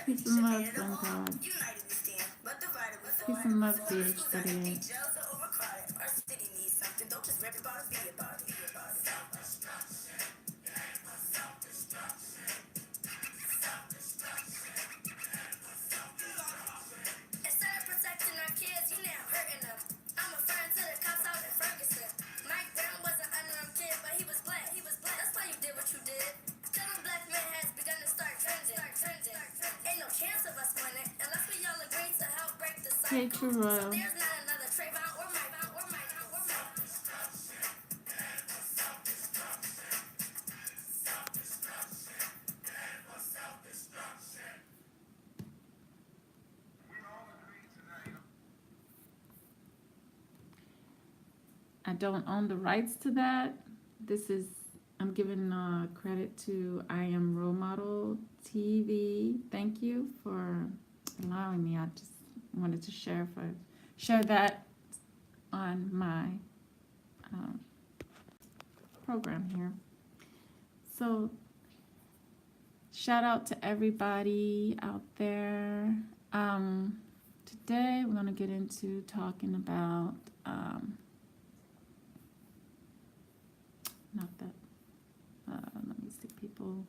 Peace and love, friend God. Peace and love, CH38. Hey, True Royal. I don't own the rights to that. This is I'm giving credit to I Am Role Model TV. Thank you for allowing me. I just wanted to share that on my um, program here. So shout out to everybody out there. Today we're going to get into talking about not that let me see, people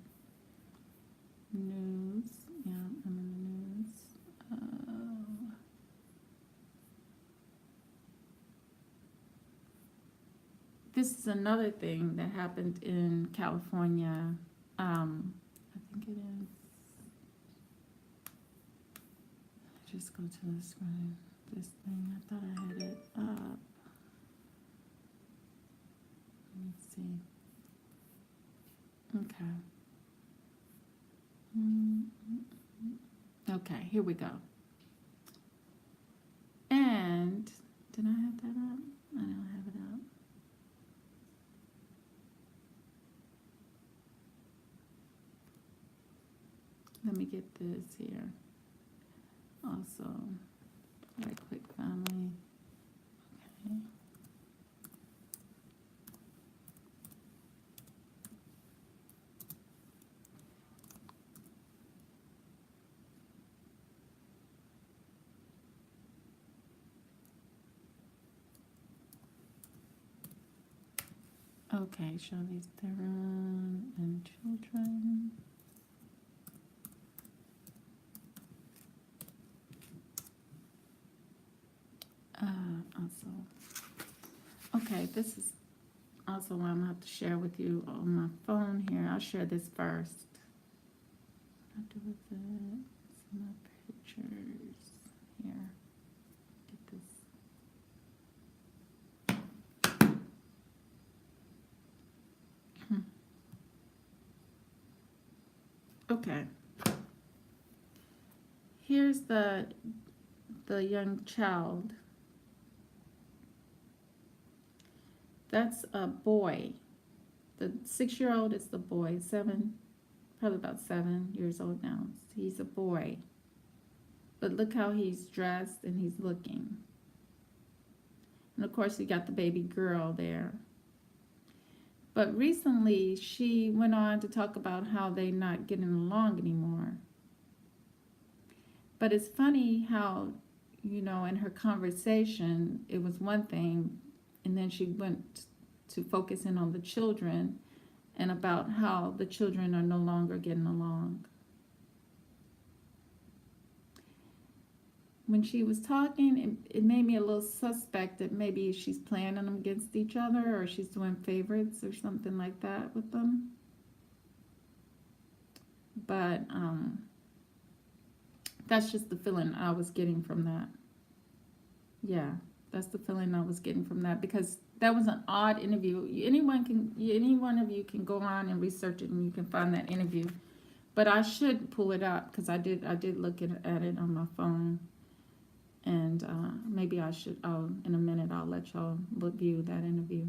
news. Yeah, I'm in the news. This is another thing that happened in California. I think it is. Just go to the screen. This thing, I thought I had it up. Let me see. Okay. Okay, here we go. And did I have that up? I don't have it up. Let me get this here. Also, right click family. Okay. Okay, Charlize Theron and children. Okay, this is also what I'm going to have to share with you on my phone here. I'll share this first. I'll do with it. Some more pictures here. Get this. Okay. Here's the young child. That's a boy. The 6-year-old is the boy, probably about 7 years old now. He's a boy. But look how he's dressed and he's looking. And of course, you got the baby girl there. But recently, she went on to talk about how they're not getting along anymore. But it's funny how, in her conversation, it was one thing, and then she went to focusing on the children and about how the children are no longer getting along. When she was talking, it made me a little suspect that maybe she's playing them against each other, or she's doing favorites or something like that with them. But that's just the feeling I was getting from that. Yeah, that's the feeling I was getting from that, because that was an odd interview. Any one of you can go on and research it, and you can find that interview. But I should pull it up, because I did look at it on my phone. And maybe I should, in a minute, I'll let y'all view that interview.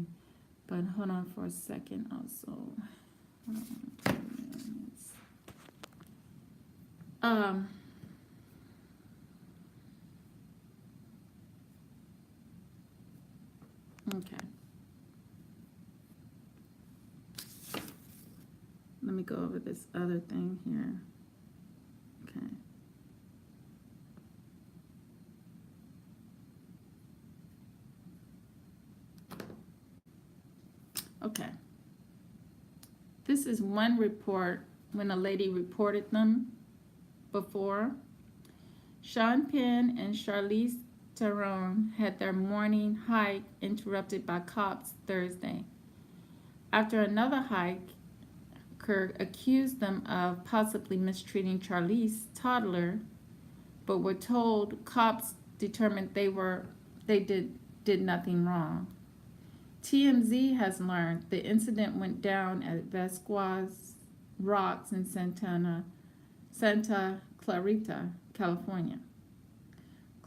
But hold on for a second also. Okay. Let me go over this other thing here. Okay. Okay. This is one report when a lady reported them before. Sean Penn and Charlize Theron had their morning hike interrupted by cops Thursday. After another hiker accused them of possibly mistreating Charlize's toddler, but were told cops determined they did nothing wrong. TMZ has learned the incident went down at Vasquez Rocks in Santa Clarita, California.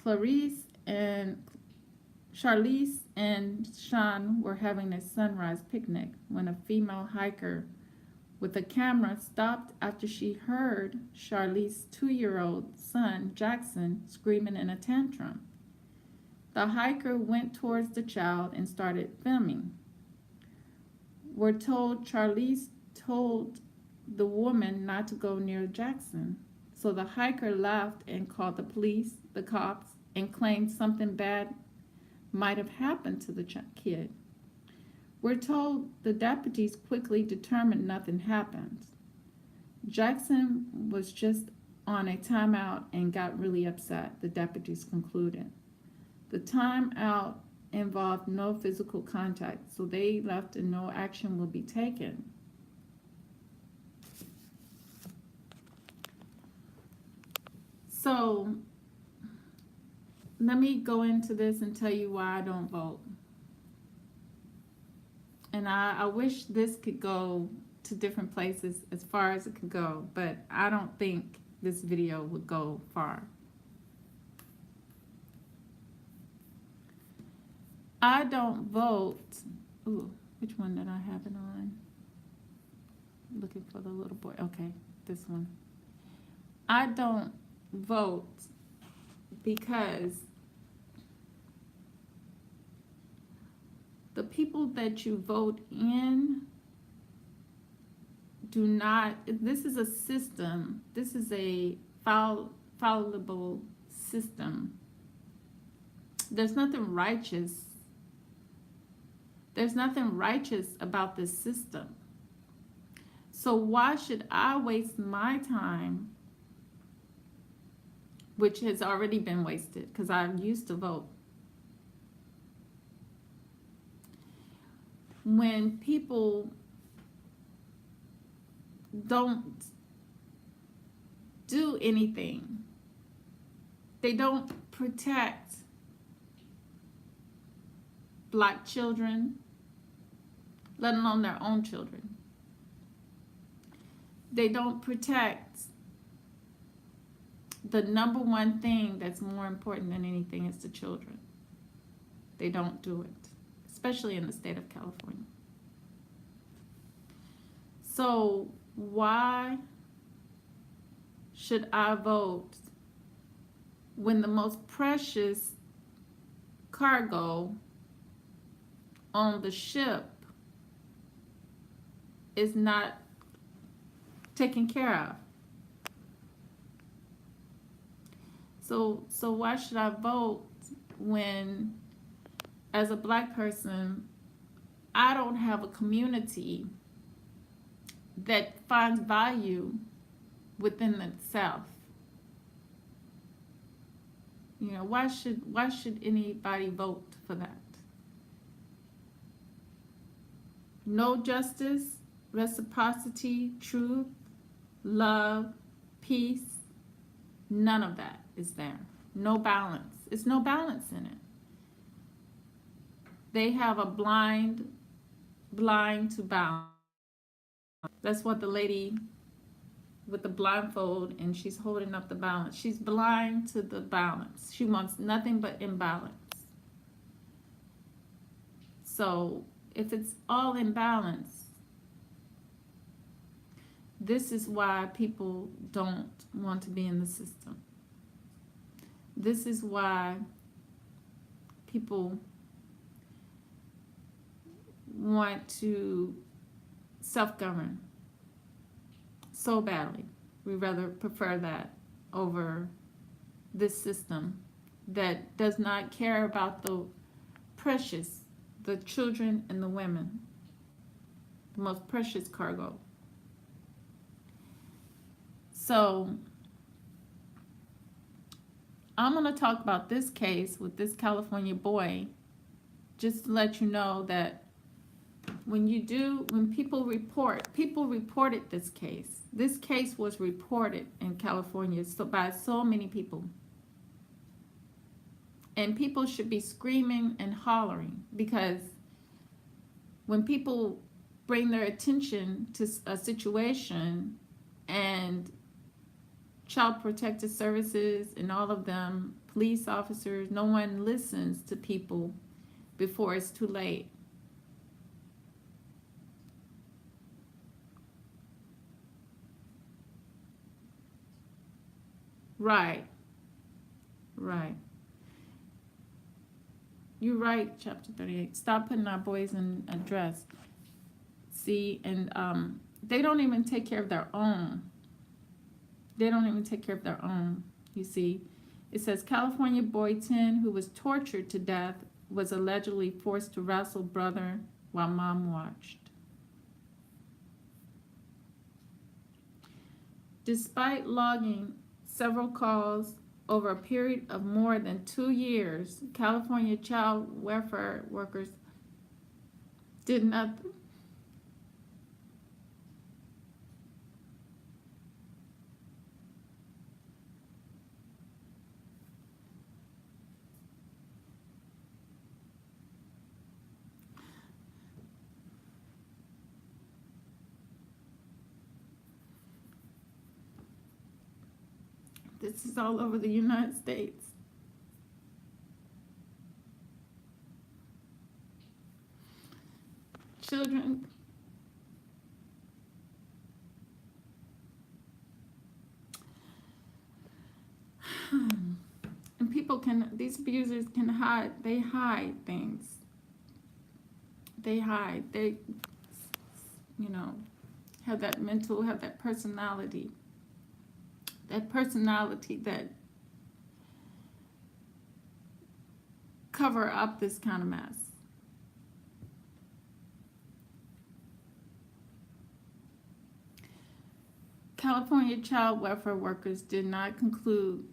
Charlize and Sean were having a sunrise picnic when a female hiker with a camera stopped after she heard Charlize's 2-year-old son, Jackson, screaming in a tantrum. The hiker went towards the child and started filming. We're told Charlize told the woman not to go near Jackson. So the hiker laughed and called the police, the cops, and claimed something bad might have happened to the kid. We're told the deputies quickly determined nothing happened. Jackson was just on a timeout and got really upset, the deputies concluded. The timeout involved no physical contact, so they left and no action will be taken. So let me go into this and tell you why I don't vote. And I wish this could go to different places as far as it could go, but I don't think this video would go far. I don't vote. Ooh, which one did I have it on? Looking for the little boy. Okay, this one. I don't vote because the people that you vote in do not, this is a system, this is a fallible system. There's nothing righteous. There's nothing righteous about this system. So why should I waste my time, which has already been wasted because I used to vote, when people don't do anything? They don't protect Black children, let alone their own children. They don't protect the number one thing that's more important than anything is the children. They don't do it, especially in the state of California. So why should I vote when the most precious cargo on the ship is not taken care of? So why should I vote when, as a Black person, I don't have a community that finds value within itself? You know, why should anybody vote for that? No justice, reciprocity, truth, love, peace, none of that is there. No balance. It's no balance in it. They have a blind to balance. That's what the lady with the blindfold, and she's holding up the balance. She's blind to the balance. She wants nothing but imbalance. So if it's all in balance, this is why people don't want to be in the system. This is why people want to self-govern so badly. We rather prefer that over this system that does not care about the precious, the children and the women, the most precious cargo. So I'm going to talk about this case with this California boy, just to let you know that when people reported this case. This case was reported in California by so many people. And people should be screaming and hollering, because when people bring their attention to a situation and Child Protective Services and all of them, police officers, no one listens to people before it's too late. Right, right. You're right, chapter 38. Stop putting our boys in a dress. See, and they don't even take care of their own. They don't even take care of their own. You see, it says California boy 10 who was tortured to death was allegedly forced to wrestle brother while mom watched. Despite logging several calls over a period of more than 2 years, California child welfare workers did nothing. This is all over the United States. Children, and people can, these abusers can hide, they hide things. They hide, they, you know, have that mental, have that personality that cover up this kind of mess. California child welfare workers did not conclude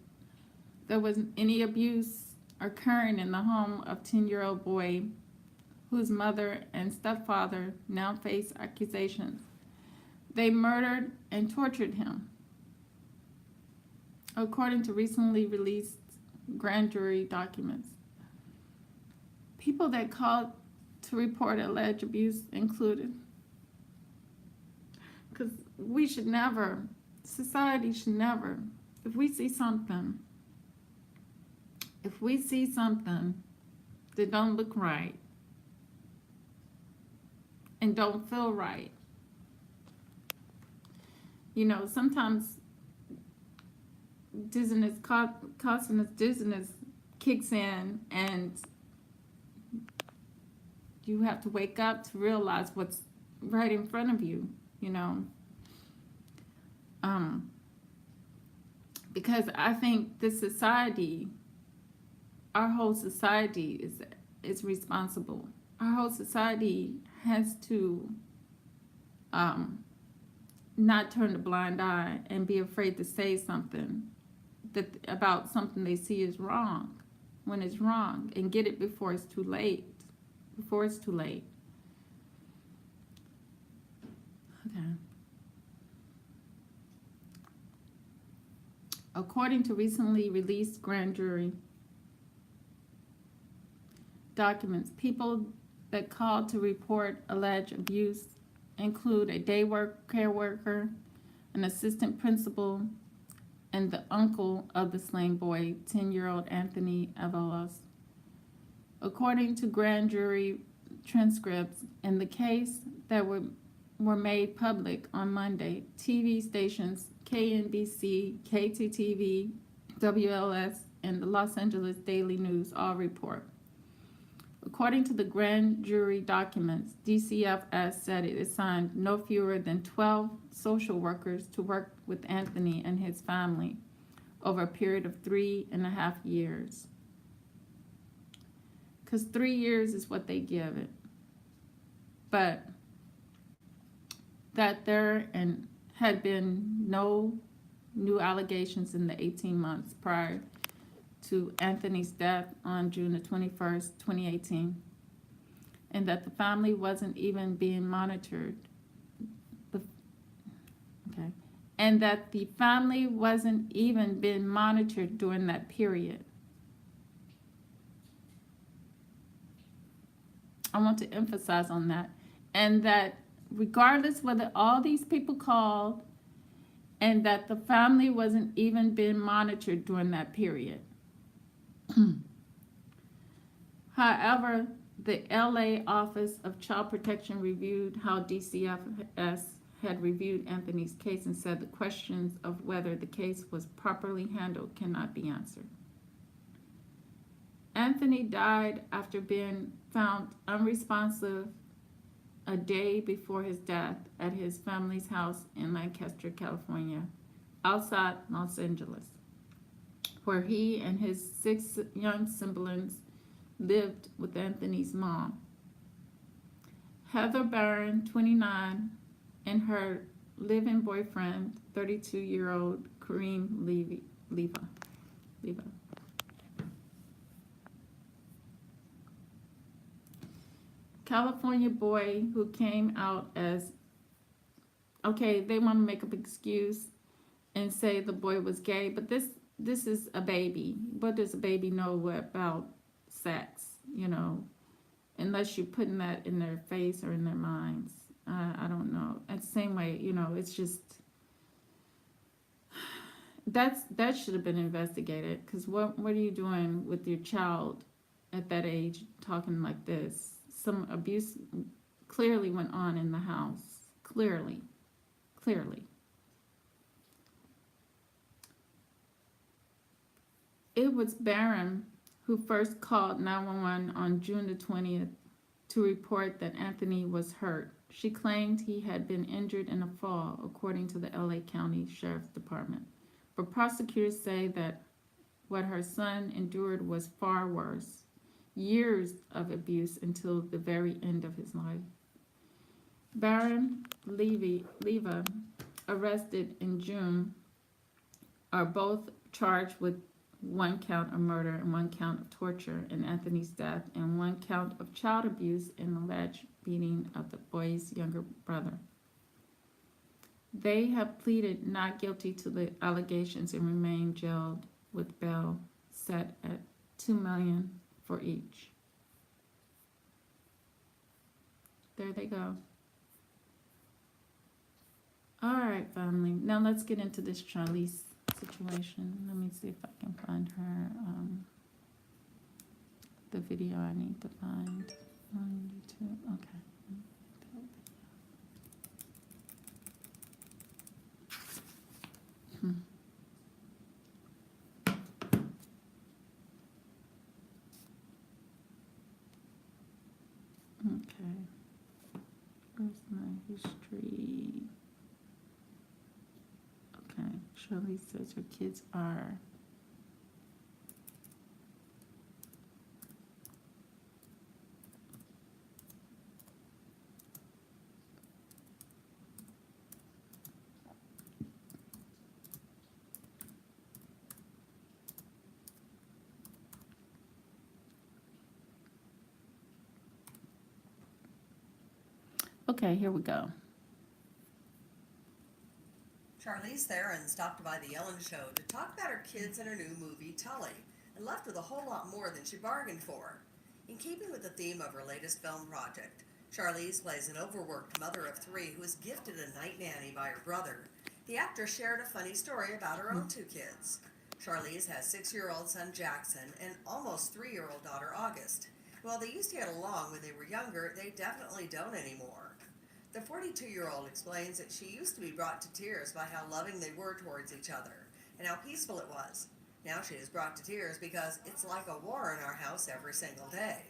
there was any abuse occurring in the home of 10-year-old boy whose mother and stepfather now face accusations. They murdered and tortured him. According to recently released grand jury documents, people that called to report alleged abuse included, because we should never, society should never, if we see something that don't look right and don't feel right, you know, sometimes dizziness, causing us dizziness kicks in, and you have to wake up to realize what's right in front of you, you know. Because I think this society, our whole society is responsible. Our whole society has to not turn a blind eye and be afraid to say something about something they see is wrong when it's wrong, and get it before it's too late. Before it's too late. Okay. According to recently released grand jury documents, people that called to report alleged abuse include a care worker, an assistant principal, and the uncle of the slain boy, 10-year-old Anthony Avalos. According to grand jury transcripts in the case that were made public on Monday, TV stations KNBC, KTTV, WLS, and the Los Angeles Daily News all report. According to the grand jury documents, DCFS said it assigned no fewer than 12 social workers to work with Anthony and his family over a period of 3.5 years. Because 3 years is what they give it. But that there had been no new allegations in the 18 months prior to Anthony's death on June the 21st, 2018, and that the family wasn't even being monitored. And that the family wasn't even being monitored during that period. I want to emphasize on that. And that regardless whether all these people called, and that the family wasn't even being monitored during that period. However, The LA Office of Child Protection reviewed how DCFS had reviewed Anthony's case and said the questions of whether the case was properly handled cannot be answered. Anthony died after being found unresponsive a day before his death at his family's house in Lancaster, California, outside Los Angeles, where he and his 6 young siblings lived with Anthony's mom, Heather Barron, 29, and her live-in boyfriend, 32-year-old Kareem Leva. California boy who came out as, okay, they want to make up an excuse and say the boy was gay, but this is a baby. What does a baby know about sex, unless you're putting that in their face or in their minds? I don't know. It's the same way, it's just, that should have been investigated, because what are you doing with your child at that age talking like this? Some abuse clearly went on in the house. Clearly. It was Barron who first called 911 on June the 20th to report that Anthony was hurt. She claimed he had been injured in a fall, according to the LA County Sheriff's Department. But prosecutors say that what her son endured was far worse. Years of abuse until the very end of his life. Barron Leva, arrested in June, are both charged with 1 count of murder and 1 count of torture in Anthony's death and 1 count of child abuse and alleged beating of the boy's younger brother. They have pleaded not guilty to the allegations and remain jailed with bail set at $2 million for each. There they go. All right, family. Now let's get into this Charlize situation. Let me see if I can find her, the video I need to find on YouTube. Okay. Okay. Where's my history? Okay. Shirley says her kids are okay, here we go. Charlize Theron stopped by the Ellen Show to talk about her kids and her new movie, Tully, and left with a whole lot more than she bargained for. In keeping with the theme of her latest film project, Charlize plays an overworked mother of 3 who is gifted a night nanny by her brother. The actress shared a funny story about her own 2 kids. Charlize has 6-year-old son Jackson and almost 3-year-old daughter August. While they used to get along when they were younger, they definitely don't anymore. The 42-year-old explains that she used to be brought to tears by how loving they were towards each other and how peaceful it was. Now she is brought to tears because it's like a war in our house every single day.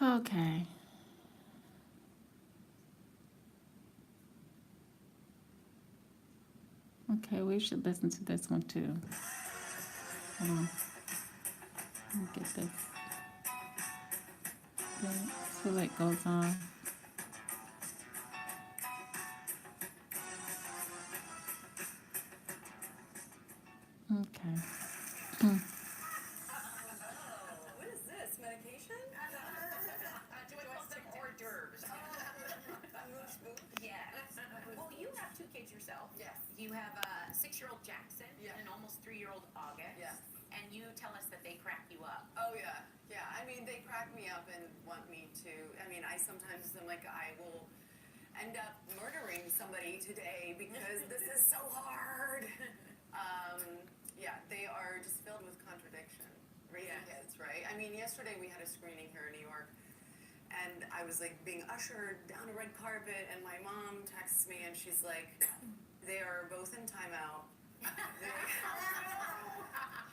Okay. Okay, we should listen to this one too. Hold on. Let me get this. So it goes on. Okay. What is this? Medication? Do you want some hors d'oeuvres? Yes. Well, you have 2 kids yourself. Yes. You have a 6-year-old Jackson and an almost 3-year-old August. Yes. And you tell us that they crack you up. Oh yeah. I mean, they crack me up and want me to. I mean, I sometimes am like, I will end up murdering somebody today because this is so hard. Yeah, they are just filled with contradiction. raising kids, right? I mean, yesterday we had a screening here in New York, and I was like being ushered down a red carpet, and my mom texts me, and she's like, "They are both in timeout."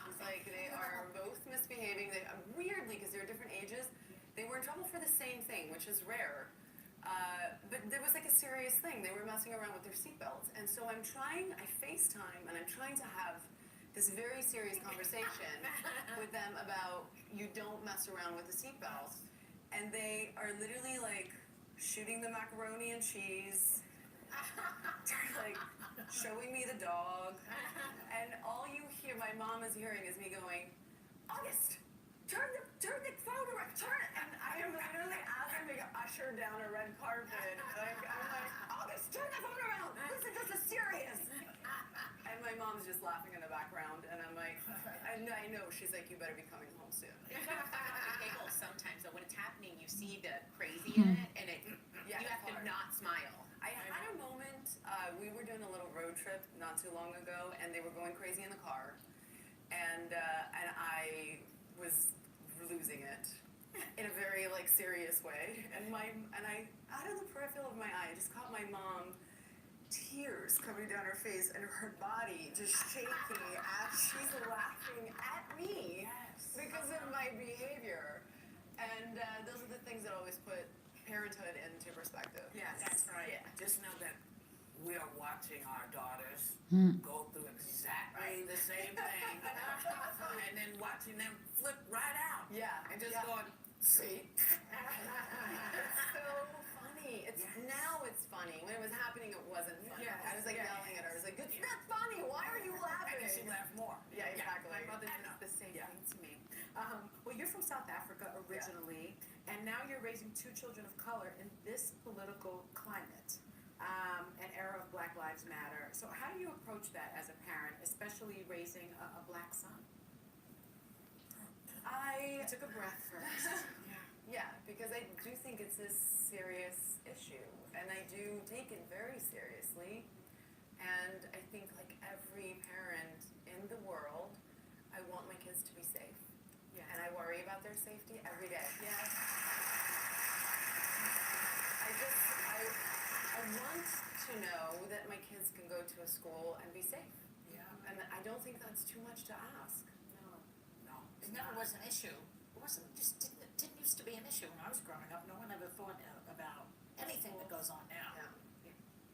She's like, "They are both misbehaving. They weirdly, because they're different ages, they were in trouble for the same thing, which is rare." But there was like a serious thing. They were messing around with their seatbelts. And so I FaceTime, and I'm trying to have this very serious conversation with them about you don't mess around with the seatbelts. And they are literally like shooting the macaroni and cheese, like showing me the dog. And all you hear, my mom is hearing, is me going, "August, turn the phone around, turn it." And I am literally asking to usher down a red carpet. Like, I'm like, "August, turn the phone around. This is serious." And my mom's just laughing in the background, and I'm like, I know. She's like, "You better be coming home soon." You have to giggle sometimes. So when it's happening, you see the crazy in it, and you have to not smile. I had a moment. We were doing a little road trip not too long ago, and they were going crazy in the car, and I was losing it in a very like serious way. And I out of the peripheral of my eye, I just caught my mom, tears coming down her face and her body just shaking as she's laughing at me because of my behavior. And those are the things that always put parenthood into perspective. Yes, that's right. Yeah. Just know that we are watching our daughters go through exactly the same thing, and then watching them flip right out. Yeah. And just Yeah. going, see? It's so funny. Now it's funny. When it was happening, it wasn't funny. Yeah. I was like yelling at her. I was like, "It's not funny. Why are you laughing?" And then she laughed more. Yeah, exactly. My mother I know. did the same Yeah. thing to me. Well, you're from South Africa originally, and now you're raising two children of color in this political climate, an era of Black Lives Matter. So how do you approach that as a parent, especially raising a black son? I You took a breath first. Yeah, because I do think it's a serious issue, and I do take it very seriously. And I think, like every parent in the world, I want my kids to be safe, Yeah. and I worry about their safety every day. Yes. I want to know that my kids can go to a school and be safe, Yeah. and I don't think that's too much to ask. No. No. It never was an issue. It didn't used to be an issue when I was growing up. No one ever thought about anything that goes on now.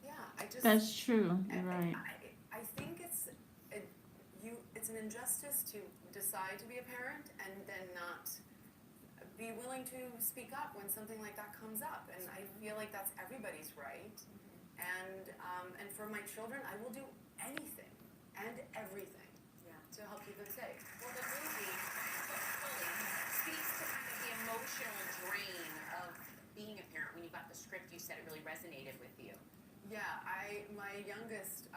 Yeah, I just. That's true. You're right. I think it's an injustice to decide to be a parent and then not be willing to speak up when something like that comes up. And I feel like that's everybody's right. And for my children, I will do anything and everything to help keep them safe. Well, the movie fully speaks to kind of the emotional drain of being a parent. When you got the script, you said it really resonated with you. Yeah, my youngest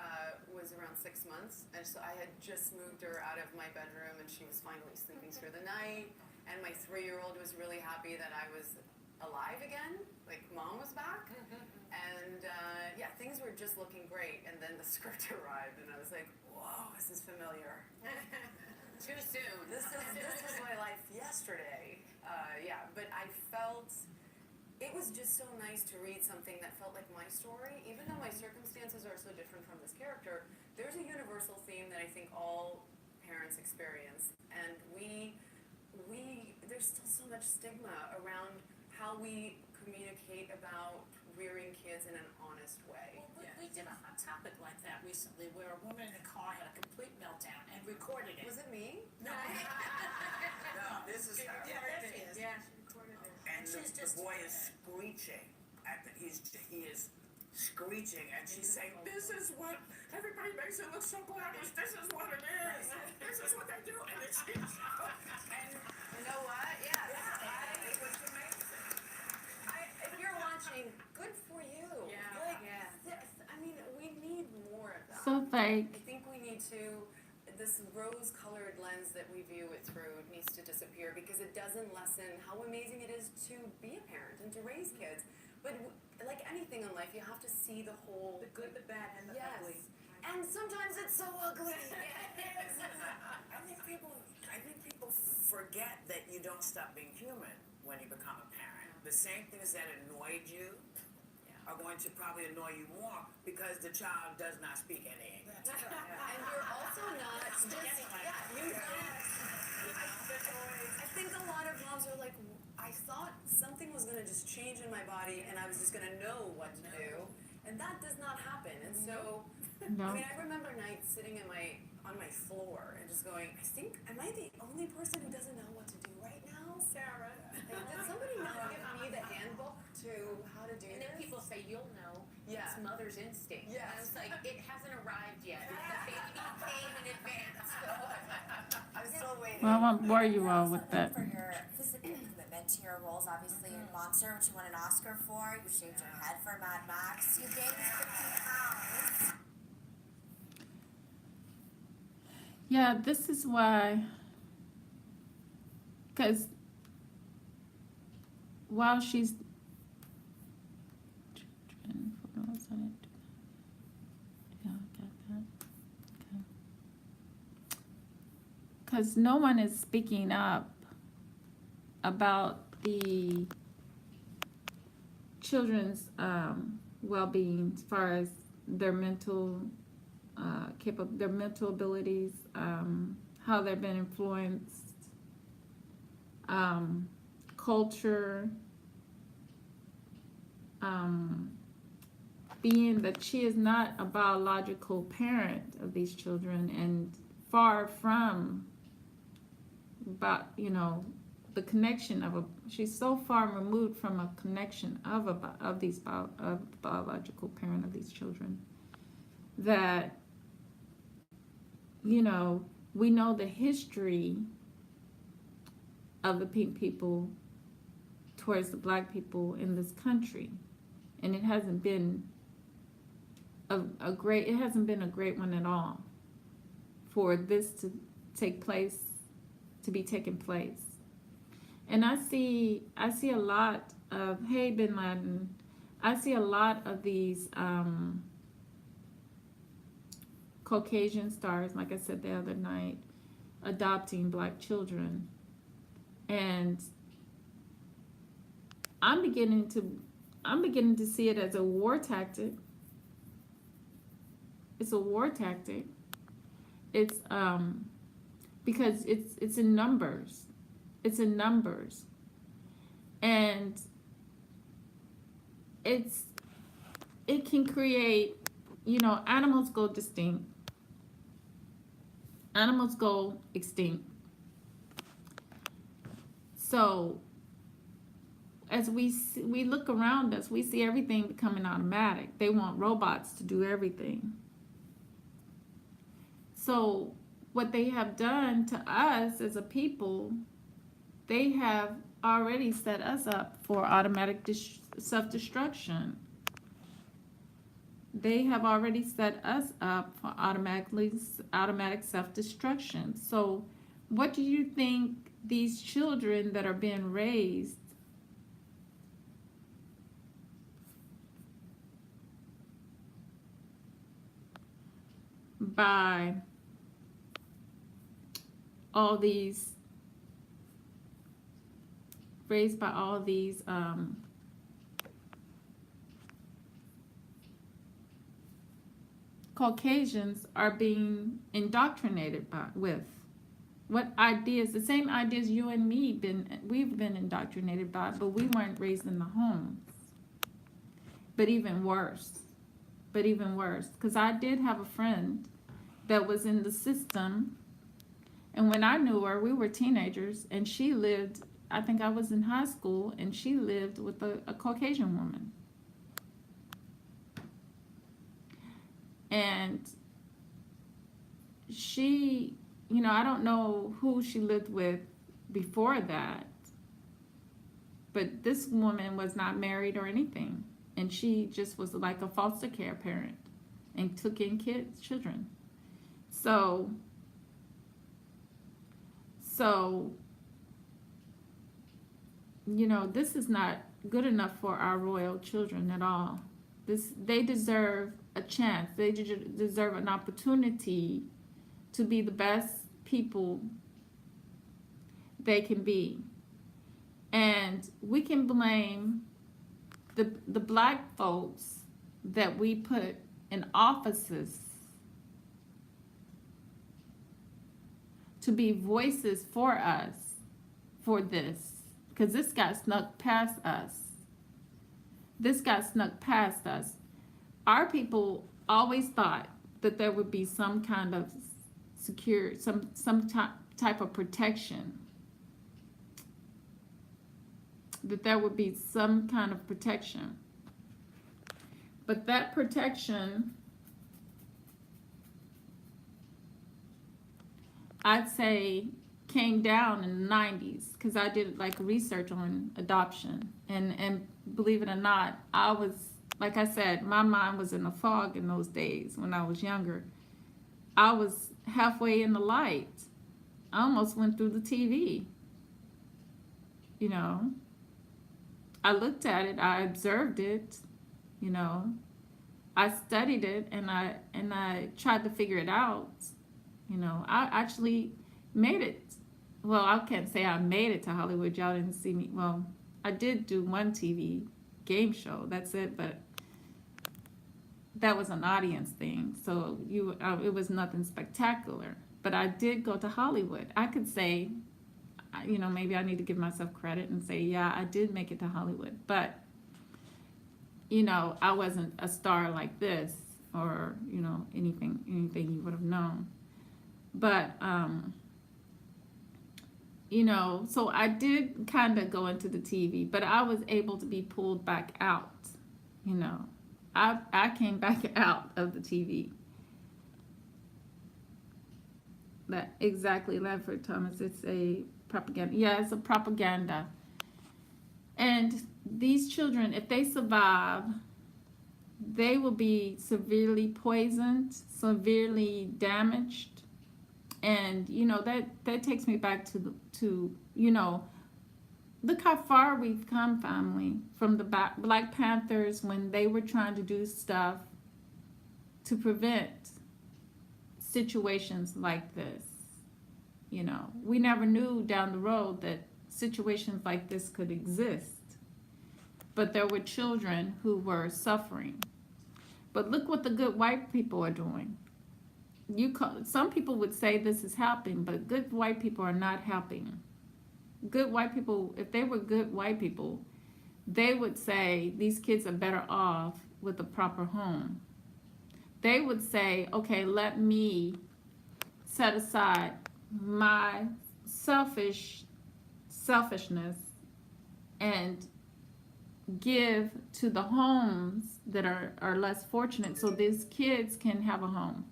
was around 6 months, and so I had just moved her out of my bedroom, and she was finally sleeping through the night. And my 3-year-old was really happy that I was alive again, like mom was back. And things were just looking great. And then the script arrived, and I was like, "Whoa, this is familiar." Too soon. This was my life yesterday. But I felt. It was just so nice to read something that felt like my story. Even though my circumstances are so different from this character, there's a universal theme that I think all parents experience. And there's still so much stigma around how we communicate about rearing kids in an honest way. Well, we did a hot topic like that recently where a woman in a car had a complete meltdown and recorded it. Was it me? No, this is her. Yeah, there she is. Yeah, she recorded it. And She's the just- boy is screeching. He is screeching, and she's saying, "This is what everybody makes it look so glamorous. This is what it is. This is what they do." And it's and You know what? Yes. it was amazing. If you're watching, good for you. Yeah, Like, yeah. I mean, we need more of that. So fake. I think we need to, this rose-colored lens that we view it through needs to disappear because it doesn't lessen how amazing it is to be a parent and to raise kids. But like anything in life, you have to see the whole. The good, the bad, and the Yes. ugly. And sometimes it's so ugly. I think people, I I think people forget that you don't stop being human when you become a parent. The same things that annoyed you are going to probably annoy you more because the child does not speak any English. And you're also not just, you don't. I think a lot of moms are like, I thought something was going to just change in my body and I was just going to know what to do. And that does not happen. And so, No. I mean, I remember nights sitting on my floor and just going, am I the only person who doesn't know what to do right now, Sarah? Like, did somebody not give me the handbook to how to do And then this? people say, you'll know. Yeah. It's mother's instinct. Yes. And I was like, it hasn't arrived yet. The baby came in advance. I'm still waiting. Well, I won't bore you You're all also with known that. for your physical commitment to your roles. Obviously, in Monster, which you won an Oscar for. You shaved your head for Mad Max. You gained 15 pounds. Yeah, this is why, because while she's yeah, I got that. Okay. Because no one is speaking up about the children's well-being as far as their mental their mental abilities, how they've been influenced, culture, being that she is not a biological parent of these children and far from the connection of she's so far removed from a connection of biological parent of these children that we know the history of the pink people towards the black people in this country, and it hasn't been a great one at all for this to be taking place. And I see a lot of, hey, Bin Laden, I see a lot of these Caucasian stars, like I said the other night, adopting black children. And I'm beginning to see it as a war tactic. It's a war tactic. It's because it's in numbers. It's in numbers. And it can create, animals go extinct. Animals go extinct. So as we look around us, we see everything becoming automatic. They want robots to do everything. So what they have done to us as a people, they have already set us up for automatic self-destruction. They have already set us up for automatic self-destruction. So what do you think these children that are being raised by all these Caucasians are being indoctrinated with? What ideas, the same ideas you and me we've been indoctrinated by, but we weren't raised in the homes. But even worse, because I did have a friend that was in the system, and when I knew her, we were teenagers, and she lived, I think I was in high school, and she lived with a Caucasian woman. And she, I don't know who she lived with before that, but this woman was not married or anything. And she just was like a foster care parent and took in children. So this is not good enough for our royal children at all. They deserve a chance. They deserve an opportunity to be the best people they can be. And we can blame the black folks that we put in offices to be voices for us for this, because this got snuck past us. This got snuck past us. Our people always thought that there would be some kind of secure, some type of protection. That there would be some kind of protection. But that protection, I'd say, came down in the 90s, because I did like research on adoption. And believe it or not, I was, like I said, my mind was in a fog in those days when I was younger. I was halfway in the light. I almost went through the TV. You know, I looked at it, I observed it, you know, I studied it, and I tried to figure it out. You know, I actually made it. Well, I can't say I made it to Hollywood. Y'all didn't see me. Well, I did do one TV game show. That's it, but that was an audience thing. So it was nothing spectacular. But I did go to Hollywood. I could say, you know, maybe I need to give myself credit and say, yeah, I did make it to Hollywood. But, you know, I wasn't a star like this, or, you know, anything you would have known. But, you know, so I did kind of go into the TV, but I was able to be pulled back out, you know. I came back out of the TV. That exactly, Ladford Thomas, it's a propaganda. Yeah, it's a propaganda. And these children, if they survive, they will be severely poisoned, severely damaged. And, you know, that takes me back to you know, look how far we've come, family, from the Black Panthers when they were trying to do stuff to prevent situations like this. You know, we never knew down the road that situations like this could exist. But there were children who were suffering. But look what the good white people are doing. Some people would say this is helping, but good white people are not helping. Good white people, if they were good white people, they would say these kids are better off with a proper home. They would say, okay, let me set aside my selfishness and give to the homes that are less fortunate, so these kids can have a home.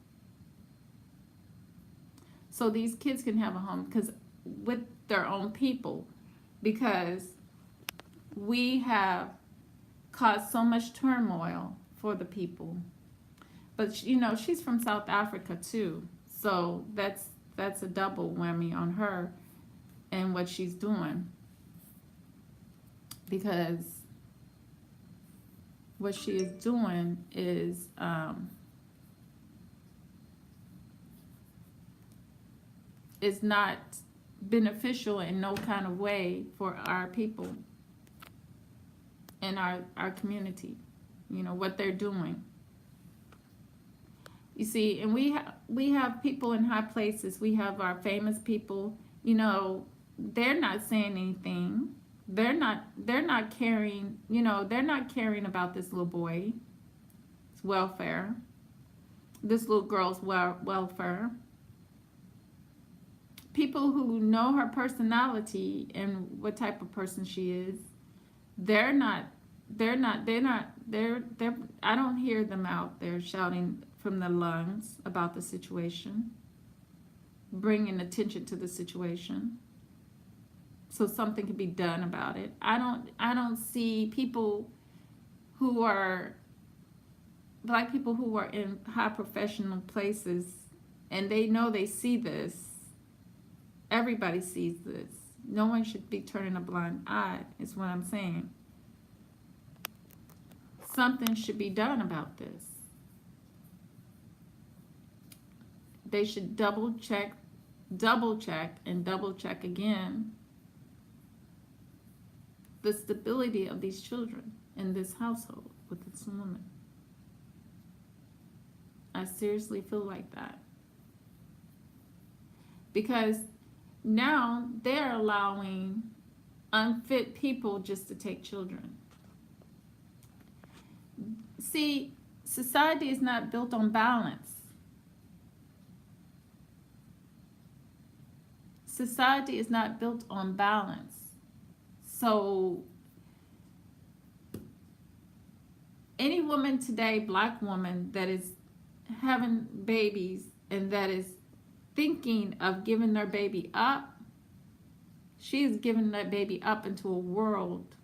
So these kids can have a home because with their own people, because we have caused so much turmoil for the people. But you know, she's from South Africa too, so that's a double whammy on her and what she's doing, because what she is doing is not beneficial in no kind of way for our people and our community. You know what they're doing. You see, and we have people in high places. We have our famous people. You know, they're not saying anything. They're not caring. You know, they're not caring about this little boy's welfare, this little girl's welfare. People who know her personality and what type of person she is, they're I don't hear them out there shouting from their lungs about the situation, bringing attention to the situation so something can be done about it. I don't see people who are Black people who are in high professional places, and they know they see this. Everybody sees this. No one should be turning a blind eye, is what I'm saying. Something should be done about this. They should double check, and double check again the stability of these children in this household with this woman. I seriously feel like that. Because now they're allowing unfit people just to take children. See, society is not built on balance. Society is not built on balance. So, any woman today, black woman, that is having babies and that is thinking of giving their baby up, she is giving that baby up into a world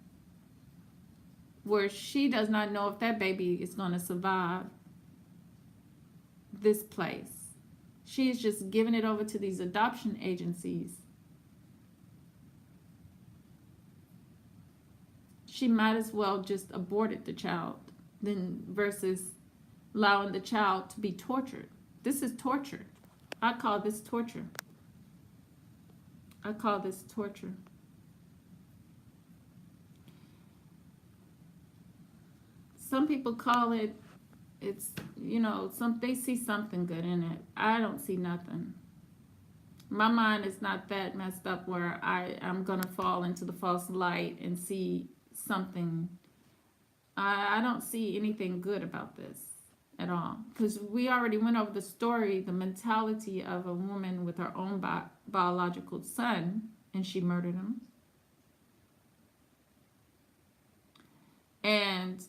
where she does not know if that baby is going to survive this place. She is just giving it over to these adoption agencies. She might as well just aborted the child than versus allowing the child to be tortured. This is torture. I call this torture. I call this torture. Some people call it, it's, they see something good in it. I don't see nothing. My mind is not that messed up where I'm going to fall into the false light and see something. I don't see anything good about this at all. Because we already went over the story, the mentality of a woman with her own biological son, and she murdered him. And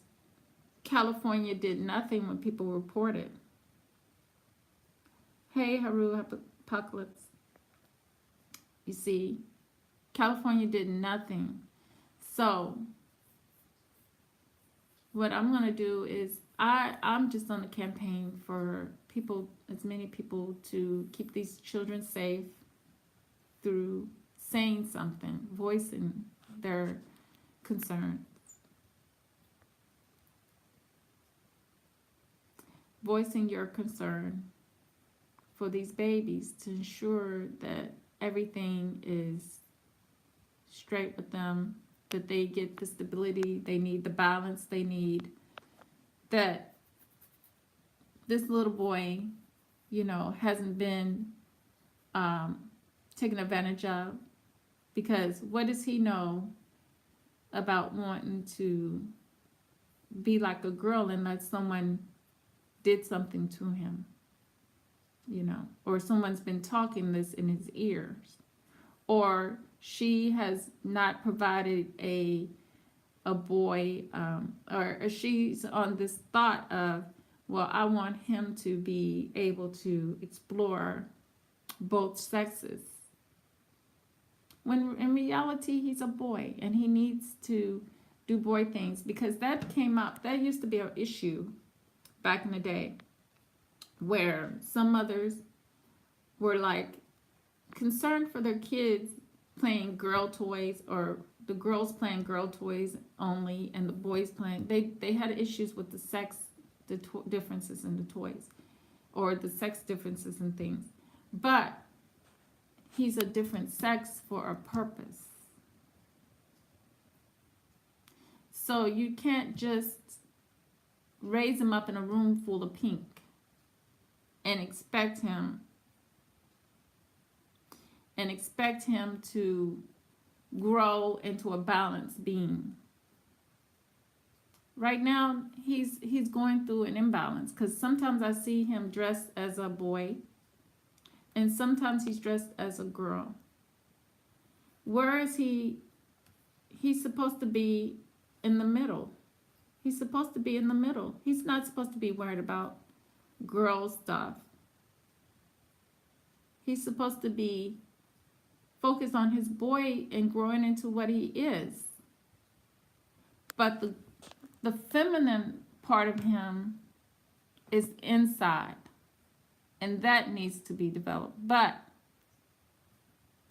California did nothing when people reported. Hey, Haru Apocalypse. You see, California did nothing. So, what I'm going to do is, I'm just on a campaign for people, as many people, to keep these children safe through saying something, voicing their concerns. Voicing your concern for these babies to ensure that everything is straight with them, that they get the stability they need, the balance they need, that this little boy, hasn't been taken advantage of. Because what does he know about wanting to be like a girl unless someone did something to him, or someone's been talking this in his ears, or she has not provided a boy, or she's on this thought of, well, I want him to be able to explore both sexes, when in reality he's a boy and he needs to do boy things. Because that came up, that used to be an issue back in the day, where some mothers were like concerned for their kids playing girl toys, or the girls playing girl toys only and the boys playing, they had issues with the sex, differences in the toys, or the sex differences in things. But he's a different sex for a purpose. So you can't just raise him up in a room full of pink and expect him to grow into a balanced being. Right now, he's going through an imbalance, because sometimes I see him dressed as a boy and sometimes he's dressed as a girl. Where is he? He's supposed to be in the middle. He's supposed to be in the middle. He's not supposed to be worried about girl stuff. He's supposed to be focused on his boy and growing into what he is. But the feminine part of him is inside, and that needs to be developed. But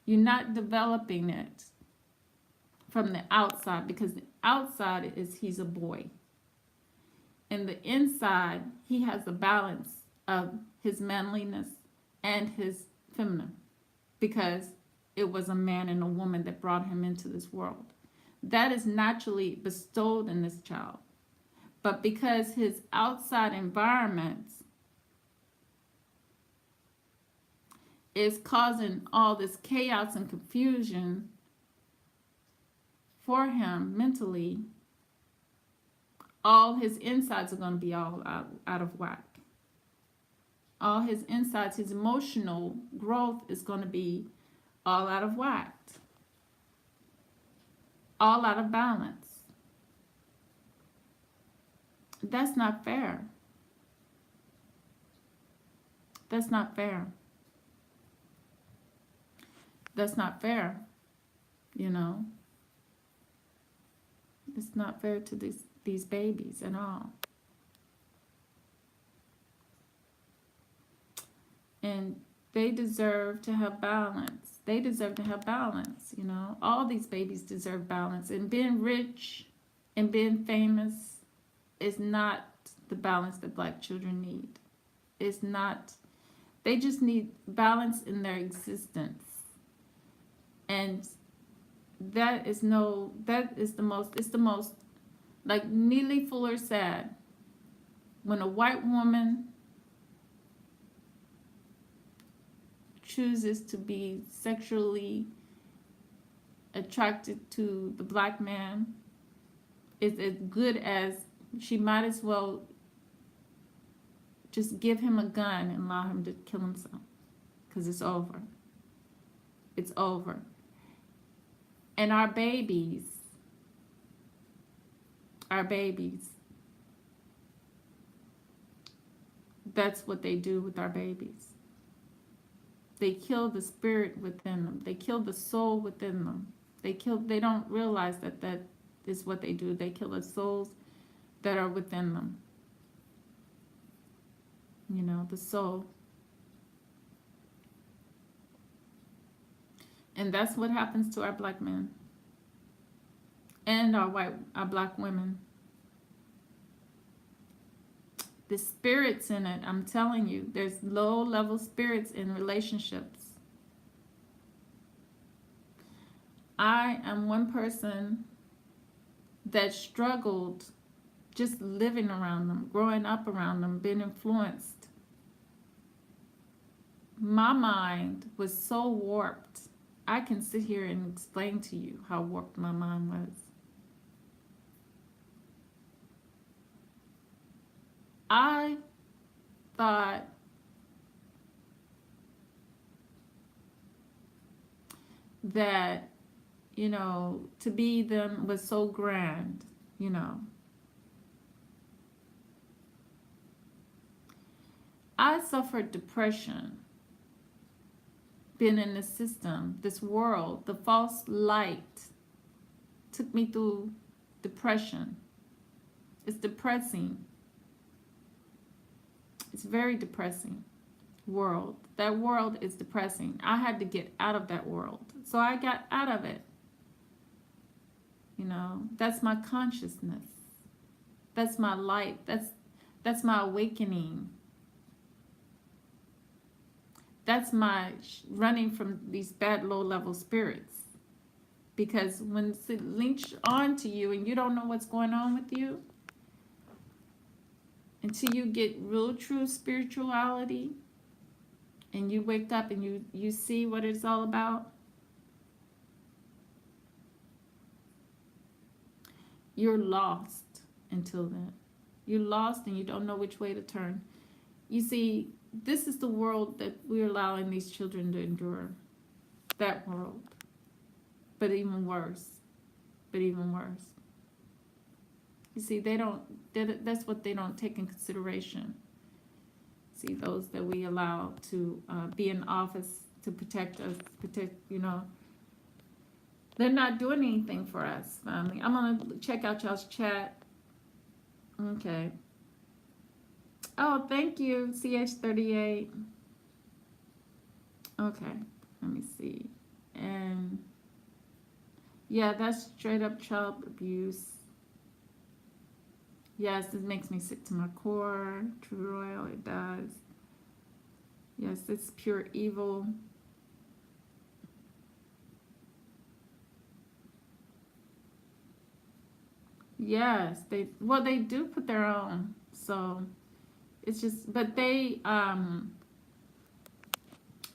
you're not developing it from the outside, because the outside is he's a boy. And the inside, he has a balance of his manliness and his feminine, because it was a man and a woman that brought him into this world. that is naturally bestowed in this child. But because his outside environment is causing all this chaos and confusion for him mentally, all his insides are going to be all out of whack. All his insides, his emotional growth is going to be all out of whack, all out of balance. That's not fair. That's not fair. That's not fair, you know. It's not fair to these babies at all. And they deserve to have balance. They deserve to have balance, you know. All these babies deserve balance. And being rich and being famous is not the balance that black children need. It's not. They just need balance in their existence. And it's the most, like Neely Fuller said, when a white woman chooses to be sexually attracted to the black man, is as good as she might as well just give him a gun and allow him to kill himself, because it's over. It's over. And our babies, that's what they do with our babies. They kill the spirit within them. They kill the soul within them. They don't realize that is what they do. They kill the souls that are within them. You know, the soul. And that's what happens to our black men and our black women. The spirits in it, I'm telling you, there's low-level spirits in relationships. I am one person that struggled just living around them, growing up around them, being influenced. My mind was so warped. I can sit here and explain to you how warped my mind was. I thought that, you know, to be them was so grand, you know. I suffered depression. Being in the system, this world, the false light took me through depression. It's depressing. It's very depressing world. That world is depressing. I had to get out of that world. So I got out of it. You know, that's my consciousness. That's my light. That's my awakening. That's my running from these bad low-level spirits. Because when it's linked onto you and you don't know what's going on with you, until you get real true spirituality and you wake up and you see what it's all about, you're lost until then. You're lost and you don't know which way to turn. You see, this is the world that we're allowing these children to endure. That world. But even worse. You see, that's what they don't take in consideration. See, those that we allow to be in office to protect us, you know, they're not doing anything for us, family. I'm going to check out y'all's chat. Okay. Oh, thank you, CH38. Okay, let me see. And yeah, that's straight up child abuse. Yes, this makes me sick to my core. True Royal, it does. Yes, it's pure evil. Yes, they do put their own. So it's just, but they don't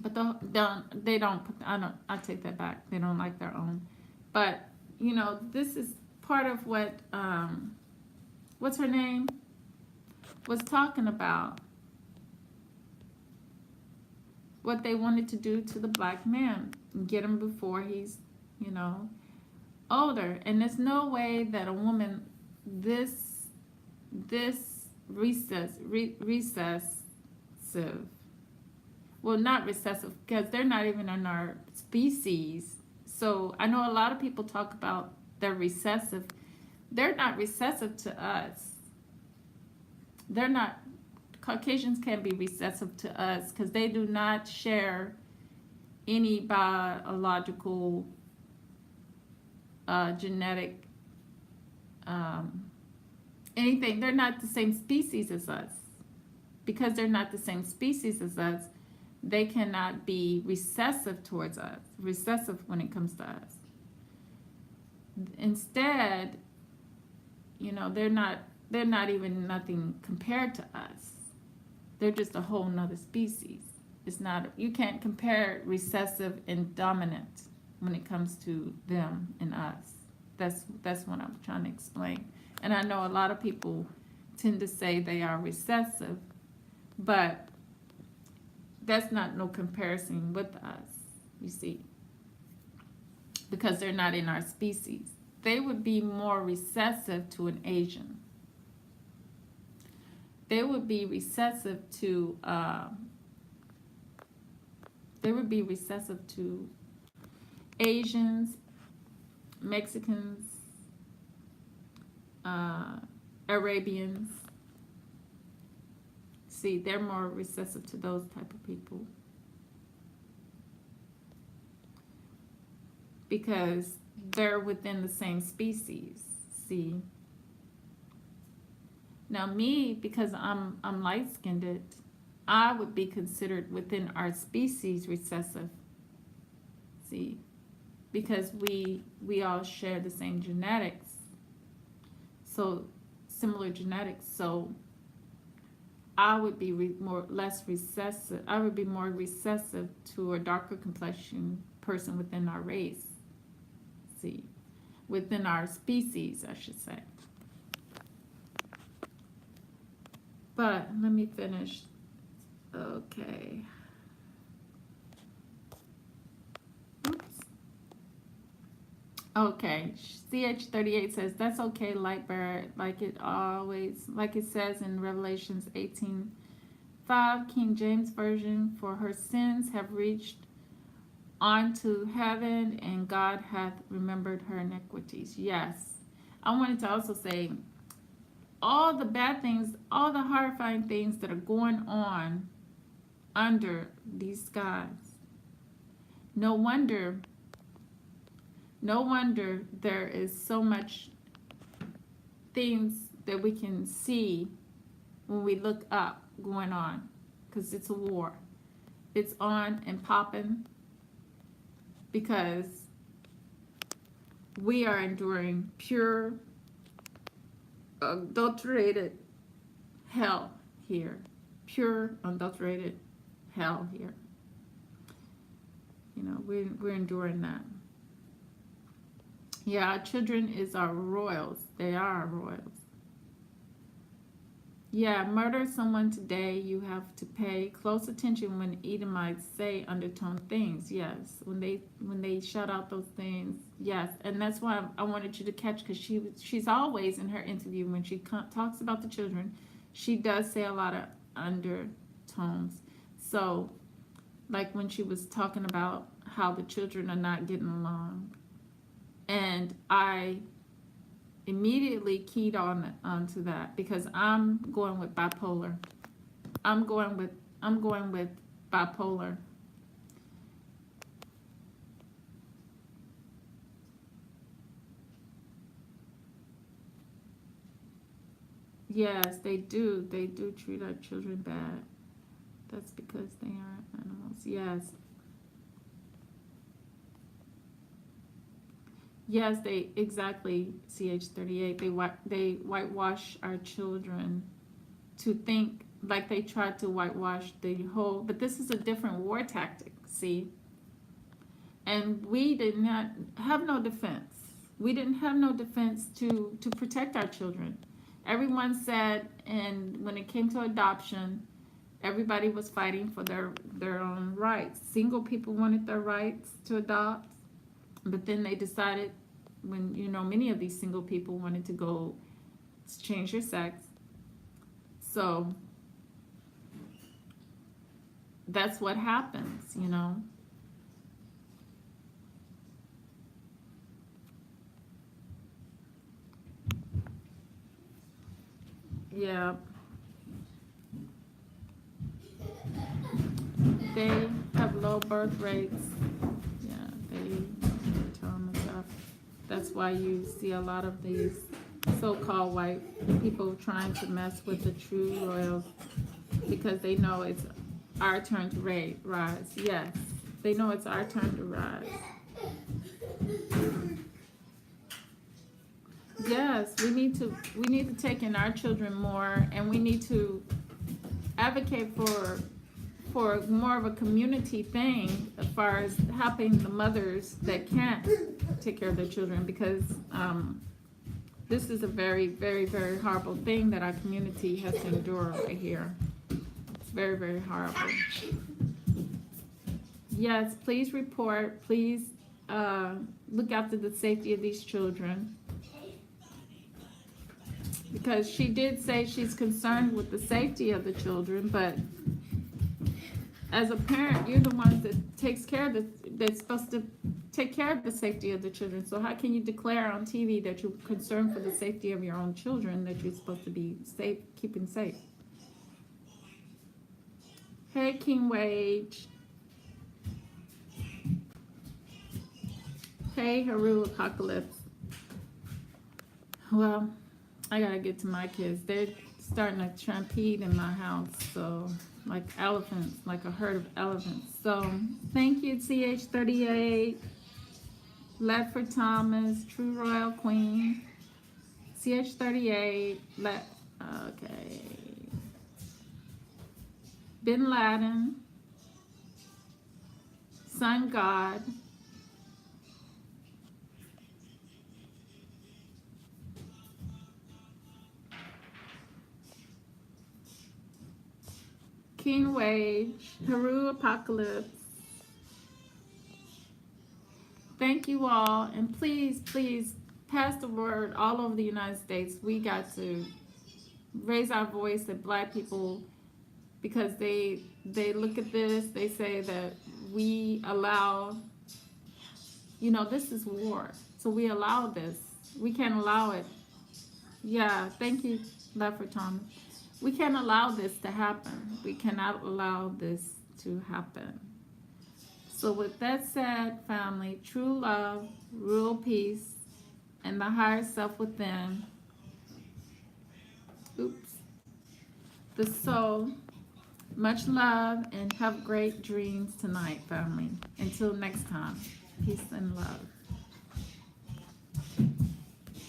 put, I take that back. They don't like their own. But, this is part of what, what's her name? Was talking about what they wanted to do to the black man, get him before he's, you know, older. And there's no way that a woman this recessive, well, not recessive, because they're not even in our species. So I know a lot of people talk about they're recessive. They're not recessive to us. They're not, Caucasians can be recessive to us because they do not share any biological, genetic, anything. They're not the same species as us. Because they're not the same species as us, they cannot be recessive towards us, recessive when it comes to us. Instead, they're not even nothing compared to us. They're just a whole nother species. It's not, you can't compare recessive and dominant when it comes to them and us. That's what I'm trying to explain. And I know a lot of people tend to say they are recessive, but that's not no comparison with us, you see, because they're not in our species. They would be more recessive to an Asian. They would be recessive to Asians, Mexicans, Arabians. See, they're more recessive to those type of people because they're within the same species. See, now me, because I'm light-skinned, I would be considered within our species recessive. See, because we all share the same genetics, so similar genetics. So I would be less recessive. I would be more recessive to a darker complexion person within our race. See, within our species, I should say. But let me finish. Okay. Oops. Okay. CH38 says that's okay, Lightbearer, like it says in Revelations 18:5, King James Version, for her sins have reached onto heaven, and God hath remembered her iniquities. Yes. I wanted to also say all the bad things, all the horrifying things that are going on under these skies. No wonder there is so much things that we can see when we look up going on, because it's a war. It's on and popping because we are enduring pure, adulterated hell here. Pure, unadulterated hell here. We're enduring that. Yeah, our children is our royals. They are our royals. Yeah, murder someone today, you have to pay close attention when Edomites say undertone things. Yes, when they shout out those things. Yes, and that's why I wanted you to catch, because she's always in her interview when she talks about the children, she does say a lot of undertones. So, like when she was talking about how the children are not getting along, and I immediately keyed onto that because I'm going with bipolar. I'm going with bipolar. Yes, they do. They do treat our children bad. That's because they are animals. Yes. Yes, they exactly, CH38. They whitewash our children to think like they tried to whitewash the whole, but this is a different war tactic, see? And we did not have no defense. We didn't have no defense to protect our children. Everyone said, and when it came to adoption, everybody was fighting for their own rights. Single people wanted their rights to adopt, but then they decided, when many of these single people wanted to go change their sex. So that's what happens. Yeah, they have low birth rates. Yeah, they tell us that. That's why you see a lot of these so-called white people trying to mess with the true royals, because they know it's our turn to rise. Yes, they know it's our turn to rise. Yes, we need to take in our children more, and we need to advocate for more of a community thing as far as helping the mothers that can't take care of their children, because this is a very, very, very horrible thing that our community has to endure right here. It's very, very horrible. Yes, please report. Please look after the safety of these children. Because she did say she's concerned with the safety of the children, but as a parent, you're the one that takes care of that's supposed to take care of the safety of the children. So how can you declare on TV that you're concerned for the safety of your own children, that you're supposed to be safe, keeping safe? Hey, King Wage. Hey, Haru Apocalypse. Well, I gotta get to my kids. They're starting to stampede in my house, so like elephants, like a herd of elephants. So thank you, CH38, Ledford Thomas, True Royal Queen, CH38, okay, Bin Laden, Sun God, King Wage, Haru Apocalypse. Thank you all, and please, please pass the word all over the United States. We got to raise our voice at Black people, because they look at this, they say that we allow, this is war, so we allow this. We can't allow it. Yeah, thank you, Lefford Thomas. We can't allow this to happen. We cannot allow this to happen. So with that said, family, true love, real peace, and the higher self within, the soul, much love, and have great dreams tonight, family. Until next time, peace and love.